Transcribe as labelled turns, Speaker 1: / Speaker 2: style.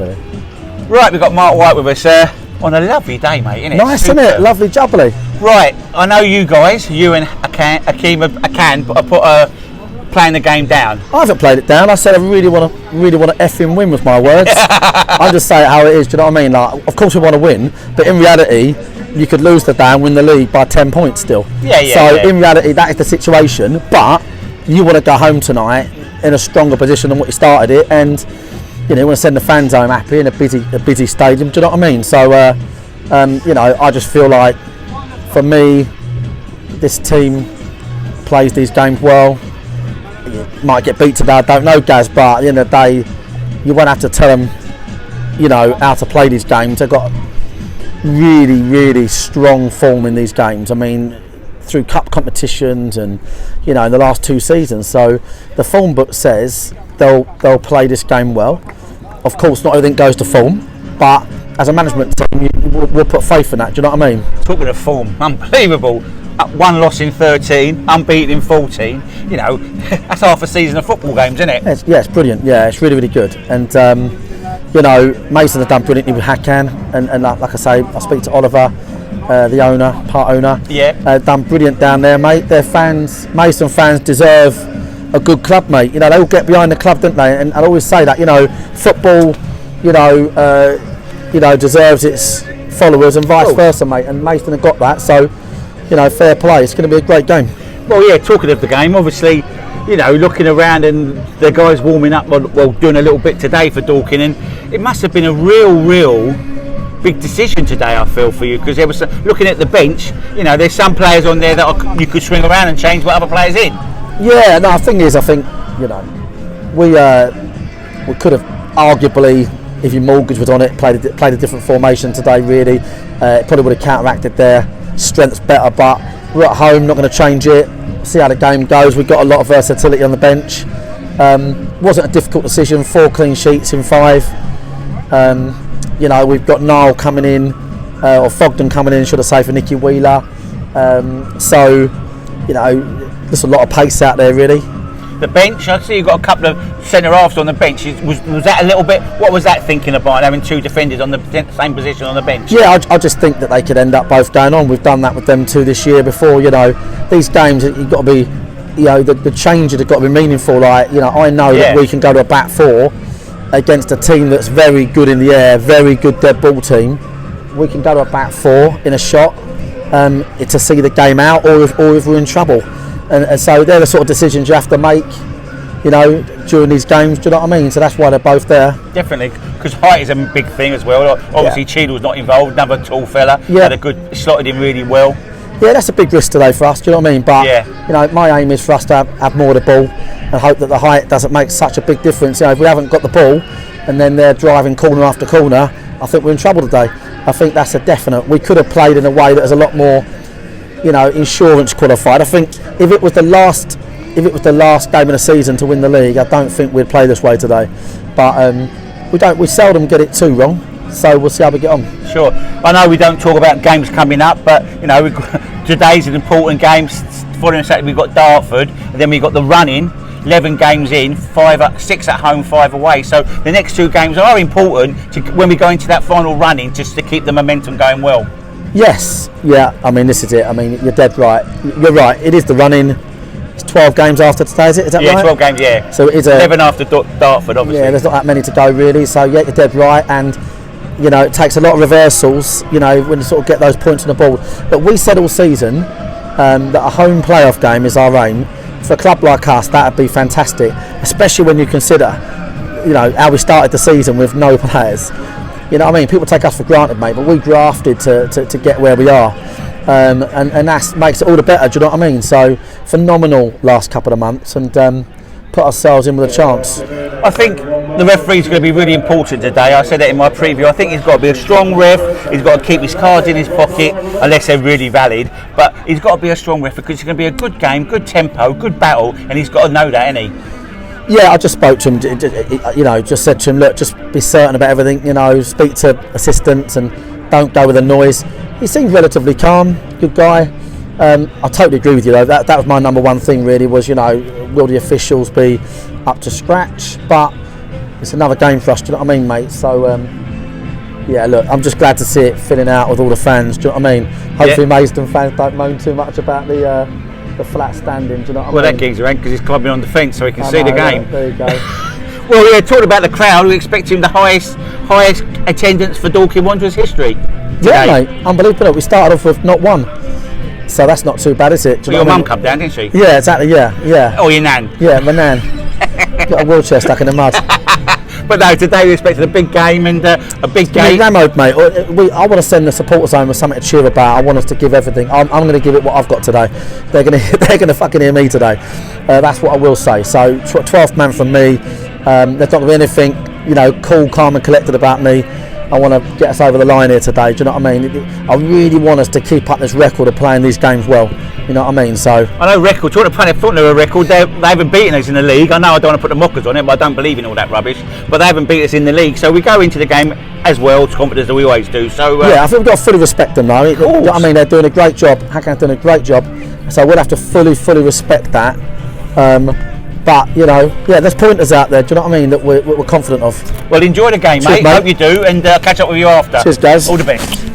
Speaker 1: Right, we've got Marc White with us on a lovely day, mate, isn't it?
Speaker 2: Nice, isn't it? Lovely jubbly.
Speaker 1: Right, I know you guys, you and Akeem are playing the game down.
Speaker 2: I haven't played it down. I said I really want to effing win with my words. I just say it how it is. Do you know what I mean? Like, of course we want to win, but in reality, you could lose the day and win the league by 10 points still. So in reality, that is the situation. But you want to go home tonight in a stronger position than what you started it, and you want to send the fans home happy in a busy stadium. Do you know what I mean? So I just feel like, for me, this team plays these games well. You might get beat today, I don't know, Gaz, but at the end of the day, you won't have to tell them, how to play these games. They've got really, really strong form in these games. I mean, through cup competitions and, in the last 2 seasons. So the form book says they'll play this game well. Of course, not everything goes to form, but as a management team, we'll put faith in that. Do you know what I mean?
Speaker 1: Talking of form, unbelievable. 1 loss in 13, unbeaten in 14. That's half a season of football games, isn't it?
Speaker 2: It's brilliant. Yeah, it's really, really good. And Maidstone have done brilliantly with Hakan, and like I say, I speak to Oliver, the owner, part owner.
Speaker 1: Yeah.
Speaker 2: Done brilliant down there, mate. Their fans, Maidstone fans, deserve a good club, mate. They all get behind the club, don't they? And I always say that, football, deserves its followers and vice versa, mate. And Maidstone have got that, so fair play. It's going to be a great game.
Speaker 1: Well, yeah. Talking of the game, obviously, looking around and the guys warming up, well, doing a little bit today for Dorking, and it must have been a real big decision today, I feel, for you, because there was looking at the bench. There's some players on there that you could swing around and change what other players in. Yeah,
Speaker 2: no. The thing is, I think we could have arguably, if your mortgage was on it, played a different formation today. Really, it probably would have counteracted their strengths better. But we're at home, not going to change it. See how the game goes. We've got a lot of versatility on the bench. Wasn't a difficult decision. 4 clean sheets in 5. We've got Niall coming in, or Fogden coming in, should I say, for Nicky Wheeler. There's a lot of pace out there, really.
Speaker 1: The bench, I see you've got a couple of centre halves on the bench. Was that a little bit? What was that thinking about, having 2 defenders on the same position on the bench?
Speaker 2: Yeah, I just think that they could end up both going on. We've done that with them 2 this year before. These games, you've got to be, the changes have got to be meaningful. Like, I know that we can go to a back 4 against a team that's very good in the air, very good dead ball team. We can go to a back 4 in a shot to see the game out, or if we're in trouble. And so they're the sort of decisions you have to make, during these games. Do you know what I mean? So that's why they're both there.
Speaker 1: Definitely, because height is a big thing as well. Obviously, Cheadle's not involved. Another tall fella. Had a good, slotted in really well.
Speaker 2: Yeah, that's a big risk today for us. Do you know what I mean? But my aim is for us to have more of the ball, and hope that the height doesn't make such a big difference. If we haven't got the ball, and then they're driving corner after corner, I think we're in trouble today. I think that's a definite. We could have played in a way that was a lot more, insurance qualified. I think if it was the last game of the season to win the league, I don't think we'd play this way today. But we seldom get it too wrong, so we'll see how we get on. Sure.
Speaker 1: I know we don't talk about games coming up, but today's an important game. Following Saturday we've got Dartford, and then we've got the running. 11 games in, 6 at home, 5 away. So the next 2 games are important when we go into that final running, just to keep the momentum going well.
Speaker 2: Yes, yeah. I mean, this is it. I mean, you're dead right. You're right. It is the running. It's 12 games after today, is it? Is that right?
Speaker 1: Yeah, 12 games. Yeah.
Speaker 2: So it's
Speaker 1: 11 after Dartford, obviously.
Speaker 2: Yeah, there's not that many to go really. So yeah, you're dead right. And it takes a lot of reversals. When you sort of get those points on the board. But we said all season that a home playoff game is our aim. For a club like us, that would be fantastic, especially when you consider, how we started the season with no players. People take us for granted, mate, but we grafted to get where we are, and that makes it all the better. Do you know what I mean? So phenomenal last couple of months, and put ourselves in with a chance.
Speaker 1: I think the referee's going to be really important today. I said that in my preview. I think he's got to be a strong ref. He's got to keep his cards in his pocket, unless they're really valid. But he's got to be a strong ref, because it's going to be a good game, good tempo, good battle, and he's got to know that, hasn't he?
Speaker 2: Yeah, I just spoke to him, just said to him, look, just be certain about everything, speak to assistants and don't go with the noise. He seemed relatively calm, good guy. I totally agree with you though, that was my number one thing really, was, will the officials be up to scratch? But it's another game for us. Do you know what I mean, mate? So yeah, look, I'm just glad to see it filling out with all the fans. Do you know what I mean? Hopefully, Maidstone fans don't moan too much about the flat standing. Do you know what I mean?
Speaker 1: Well, that geezer ain't, because he's clubbing on the fence so he can see the game.
Speaker 2: Yeah, there you go.
Speaker 1: Well, yeah, talking about the crowd, we expect him the highest attendance for Dorking Wanderers history today.
Speaker 2: Yeah, mate, unbelievable. We started off with not one, so that's not too bad, is it?
Speaker 1: Well, your mum come down, didn't she?
Speaker 2: Yeah, exactly. Yeah.
Speaker 1: Oh, your nan.
Speaker 2: Yeah, my nan. Got a wheelchair stuck in the mud.
Speaker 1: But no, today we expected a big game and a big game.
Speaker 2: Ramode, mate. I want to send the supporters home with something to cheer about. I want us to give everything. I'm going to give it what I've got today. They're going to fucking hear me today. That's what I will say. So 12th man from me. There's not going to be anything, cool, calm and collected about me. I want to get us over the line here today. Do you know what I mean? I really want us to keep up this record of playing these games well. You know what I mean? So
Speaker 1: I know record. Do you want to play a footnote record? They haven't beaten us in the league. I know I don't want to put the mockers on it, but I don't believe in all that rubbish. But they haven't beaten us in the league, so we go into the game as well, as confident as we always do. So
Speaker 2: yeah, I think we've got to fully respect them though. You know what I mean? They're doing a great job. Hakan's doing a great job. So we'll have to fully respect that. But there's pointers out there. Do you know what I mean? That we're confident of.
Speaker 1: Well, enjoy the game, mate. Hope you do, and catch up with you after.
Speaker 2: Cheers, guys.
Speaker 1: All the best.